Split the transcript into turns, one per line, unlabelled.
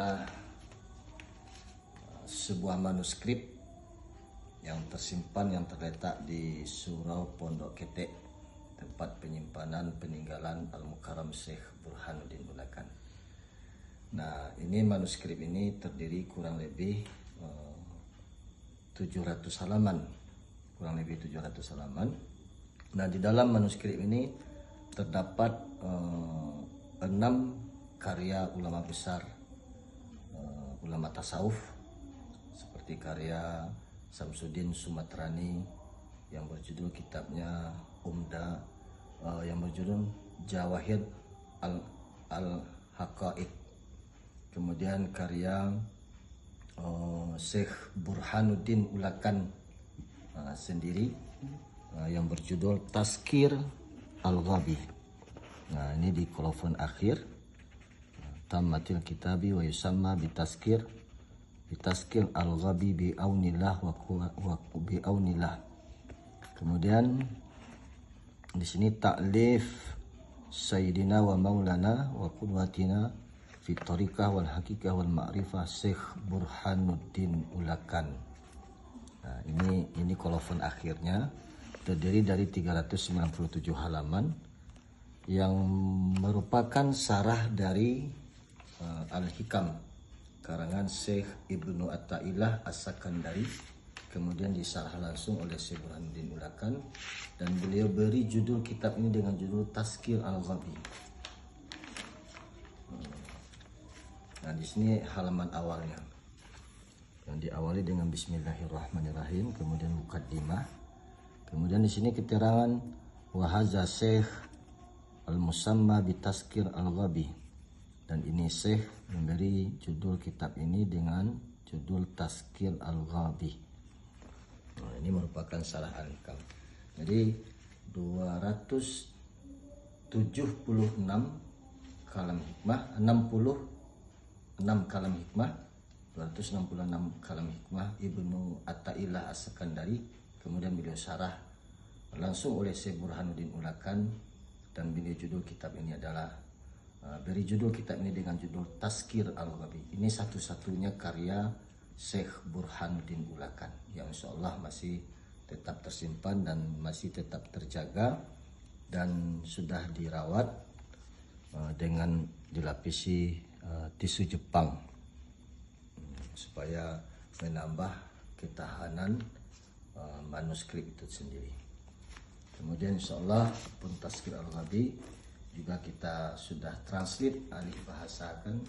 adalah sebuah manuskrip yang tersimpan, yang terletak di Surau Pondok Ketek, tempat penyimpanan peninggalan Al-Mukarram Syekh Burhanuddin Ulakan. Nah, ini manuskrip ini terdiri kurang lebih 700 halaman, kurang lebih 700 halaman. Nah, di dalam manuskrip ini terdapat 6 karya ulama besar, ulama tasawuf, seperti karya Samsuddin Sumatrani yang berjudul kitabnya Umda, yang berjudul Jawahir Al-Haqaiq. Kemudian karya Syekh Burhanuddin Ulakan sendiri yang berjudul Tazkir Al-Ghabi. Nah, ini di kolofon akhir, Tammatil Kitabi wa yusamma bitazkir Al-Ghabi bi'aunillah wa bi'aunillah. Kemudian di sini ta'lif Sayyidina wa Maulana wa Qudwatina fi Tariqah wal Haqiqah wal Ma'rifah Syekh Burhanuddin Ulakan. Nah, ini kolofon akhirnya, terdiri dari 397 halaman yang merupakan sarah dari Al-Hikam karangan Syekh Ibnu Atta'illah As-Sakandari, kemudian disarah langsung oleh Syekh Burhanuddin Ulakan, dan beliau beri judul kitab ini dengan judul Tazkir Al-Ghabi. Nah, di sini halaman awalnya yang diawali dengan Bismillahirrahmanirrahim, kemudian mukaddimah, kemudian di sini keterangan wa hadza Syekh al-musamma bitazkir al-ghabi, dan ini Syekh memberi judul kitab ini dengan judul Tazkir Al-Ghabi. Nah, ini merupakan sarah Al-Hikam. Jadi 276 kalam hikmah, 66 kalam hikmah, 266 kalam hikmah Ibnu Atta'illah As-Sakandari, kemudian beliau sarah langsung oleh Syekh Burhanuddin Ulakan, dan beliau judul kitab ini adalah beri judul kitab ini dengan judul Tazkir Al-Ghabi. Ini satu-satunya karya Syekh Burhanuddin Ulakan yang insya Allah masih tetap tersimpan dan masih tetap terjaga dan sudah dirawat dengan dilapisi tisu Jepang supaya menambah ketahanan manuskrip itu sendiri. Kemudian insya Allah pun Tazkir Al-Ghabi juga kita sudah translate, alih bahasakan